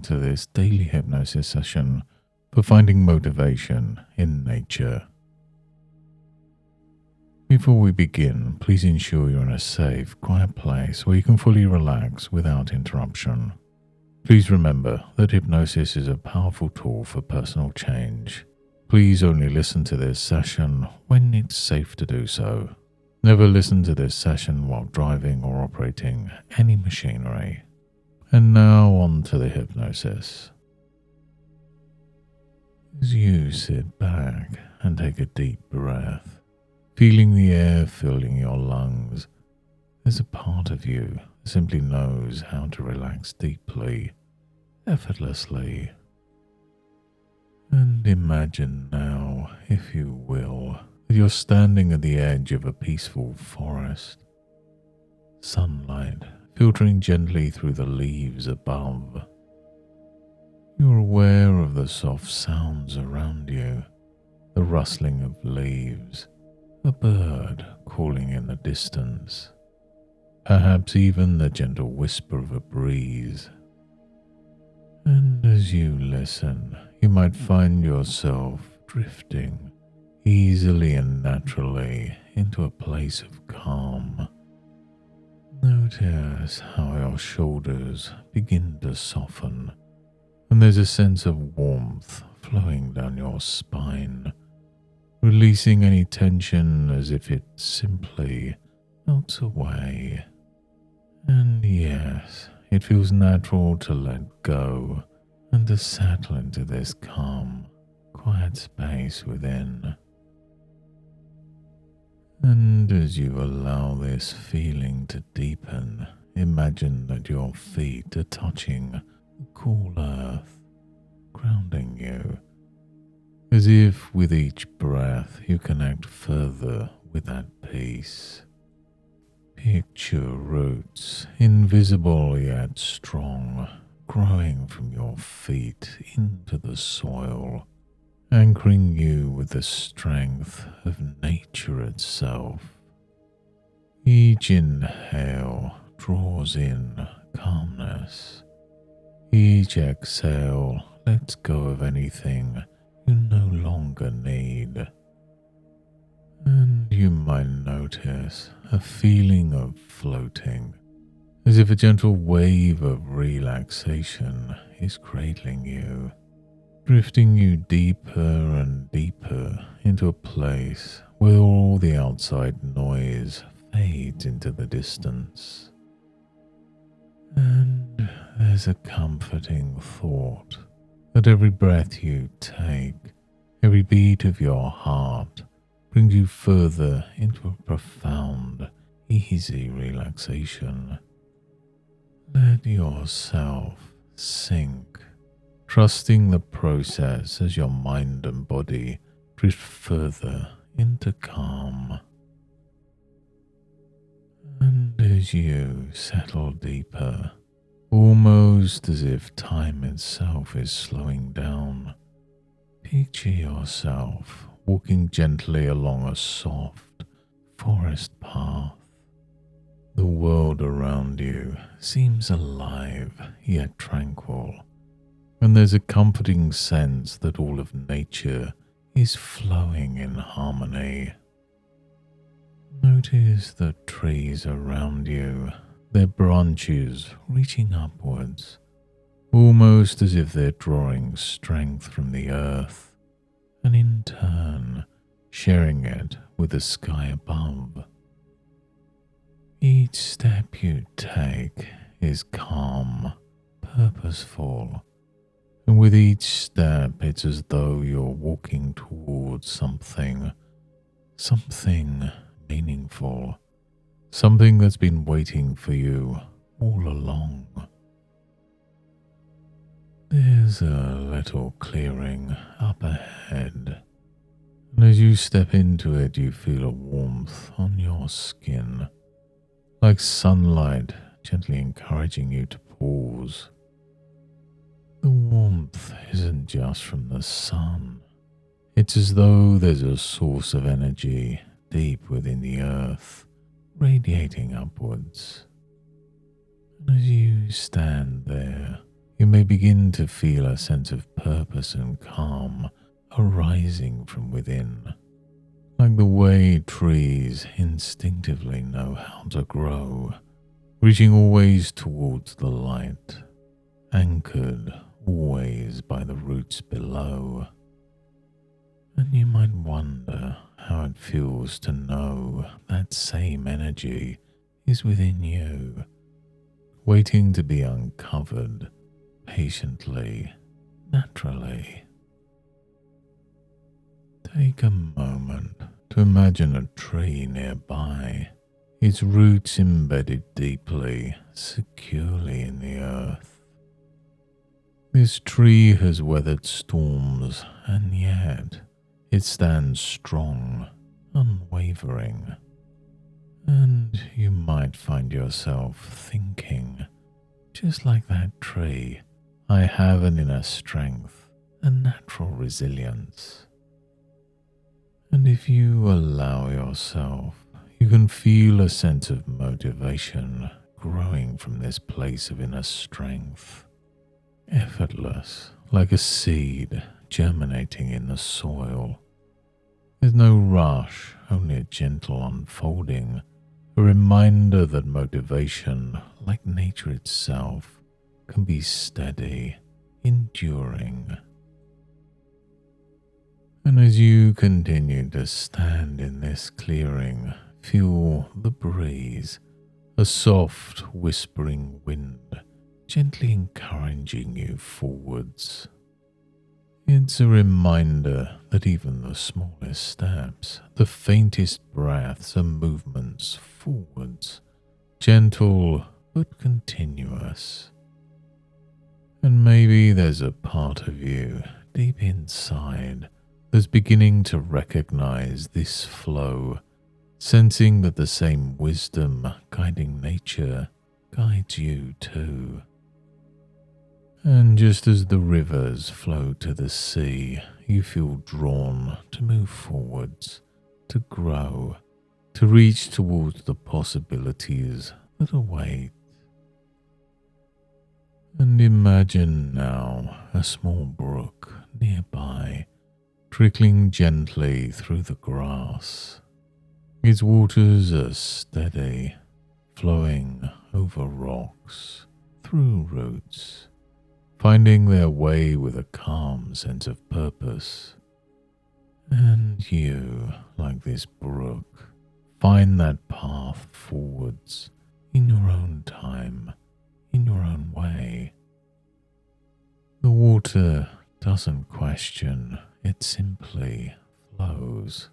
listening to this daily hypnosis session for finding motivation in nature. Before we begin, please ensure you're in a safe, quiet place where you can fully relax without interruption. Please remember that hypnosis is a powerful tool for personal change. Please only listen to this session when it's safe to do so. Never listen to this session while driving or operating any machinery. And now on to the hypnosis. As you sit back and take a deep breath, feeling the air filling your lungs, there's a part of you that simply knows how to relax deeply, effortlessly. And imagine now, if you will, that you're standing at the edge of a peaceful forest. Sunlight filtering gently through the leaves above. You're aware of the soft sounds around you, the rustling of leaves, a bird calling in the distance, perhaps even the gentle whisper of a breeze. And as you listen, you might find yourself drifting easily and naturally into a place of calm. Notice how your shoulders begin to soften, and there's a sense of warmth flowing down your spine, releasing any tension as if it simply melts away. And yes, it feels natural to let go and to settle into this calm, quiet space within. And as you allow this feeling to deepen, imagine that your feet are touching the cool earth, grounding you, as if with each breath you connect further with that peace. Picture roots, invisible yet strong, growing from your feet into the soil, anchoring you with the strength of nature itself. Each inhale draws in calmness. Each exhale lets go of anything you no longer need. And you might notice a feeling of floating, as if a gentle wave of relaxation is cradling you, drifting you deeper and deeper into a place where all the outside noise fades into the distance. And there's a comforting thought that every breath you take, every beat of your heart, brings you further into a profound, easy relaxation. Let yourself sink, trusting the process as your mind and body drift further into calm. And as you settle deeper, almost as if time itself is slowing down, picture yourself walking gently along a soft forest path. The world around you seems alive yet tranquil, and there's a comforting sense that all of nature is flowing in harmony. Notice the trees around you, their branches reaching upwards, almost as if they're drawing strength from the earth, and in turn sharing it with the sky above. Each step you take is calm, purposeful, and with each step it's as though you're walking towards something meaningful, something that's been waiting for you all along. There's a little clearing up ahead, and as you step into it, you feel a warmth on your skin, like sunlight gently encouraging you to pause. The warmth isn't just from the sun. It's as though there's a source of energy deep within the earth, radiating upwards. And as you stand there, you may begin to feel a sense of purpose and calm arising from within, like the way trees instinctively know how to grow, reaching always towards the light, anchored always by the roots below. And you might wonder how it feels to know that same energy is within you, waiting to be uncovered patiently, naturally. Take a moment to imagine a tree nearby, its roots embedded deeply, securely in the earth. This tree has weathered storms, and yet it stands strong, unwavering. And you might find yourself thinking, just like that tree, I have an inner strength, a natural resilience. And if you allow yourself, you can feel a sense of motivation growing from this place of inner strength, effortless, like a seed germinating in the soil. There's no rush, only a gentle unfolding, a reminder that motivation, like nature itself, can be steady, enduring. And as you continue to stand in this clearing, feel the breeze, a soft, whispering wind, gently encouraging you forwards. It's a reminder that even the smallest steps, the faintest breaths and movements forwards, gentle but continuous. And maybe there's a part of you deep inside that's beginning to recognize this flow, sensing that the same wisdom guiding nature guides you too. And just as the rivers flow to the sea, you feel drawn to move forwards, to grow, to reach towards the possibilities that await. And imagine now a small brook nearby, trickling gently through the grass. Its waters are steady, flowing over rocks, through roots, finding their way with a calm sense of purpose. And you, like this brook, find that path forwards in your own time, in your own way. The water doesn't question, it simply flows.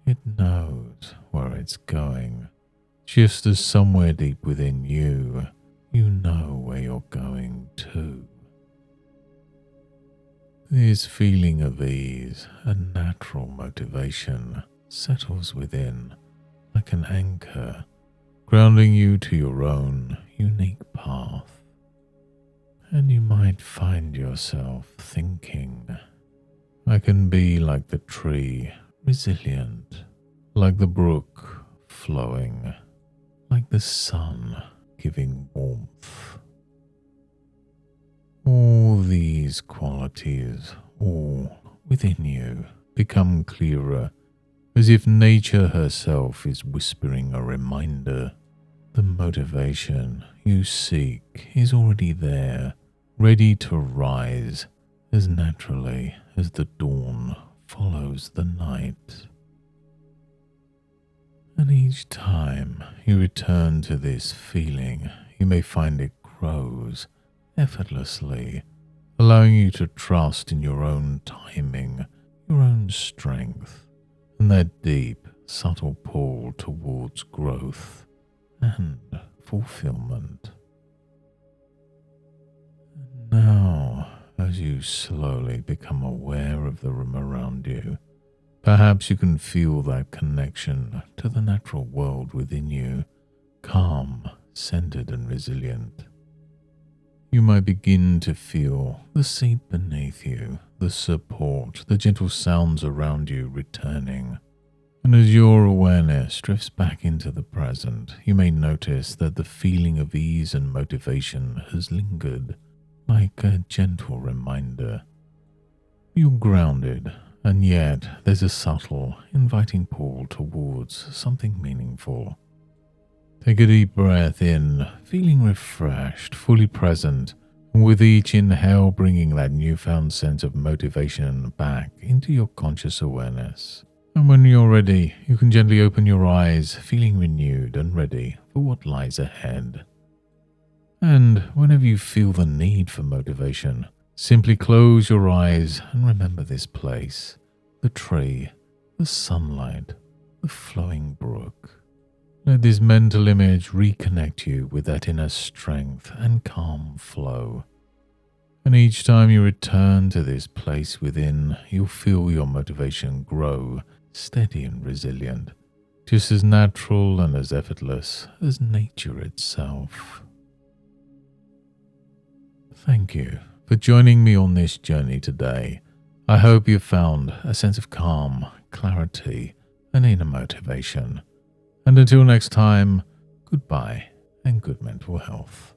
It knows where it's going, just as somewhere deep within you, you know where you're going to. This feeling of ease and natural motivation settles within like an anchor, grounding you to your own unique path. And you might find yourself thinking, I can be like the tree, resilient, like the brook, flowing, like the sun, giving warmth. All these qualities, all within you, become clearer, as if nature herself is whispering a reminder. The motivation you seek is already there, ready to rise as naturally as the dawn follows the night. And each time you return to this feeling, you may find it grows effortlessly, allowing you to trust in your own timing, your own strength, and that deep, subtle pull towards growth and fulfillment. And now, as you slowly become aware of the room around you, perhaps you can feel that connection to the natural world within you, calm, centered, and resilient. You might begin to feel the seat beneath you, the support, the gentle sounds around you returning. And as your awareness drifts back into the present, you may notice that the feeling of ease and motivation has lingered, like a gentle reminder. You're grounded, and yet there's a subtle, inviting pull towards something meaningful. Take a deep breath in, feeling refreshed, fully present, and with each inhale bringing that newfound sense of motivation back into your conscious awareness. And when you're ready, you can gently open your eyes, feeling renewed and ready for what lies ahead. And whenever you feel the need for motivation, simply close your eyes and remember this place, the tree, the sunlight, the flowing brook. Let this mental image reconnect you with that inner strength and calm flow. And each time you return to this place within, you'll feel your motivation grow, steady and resilient, just as natural and as effortless as nature itself. Thank you for joining me on this journey today. I hope you found a sense of calm, clarity, and inner motivation. And until next time, goodbye and good mental health.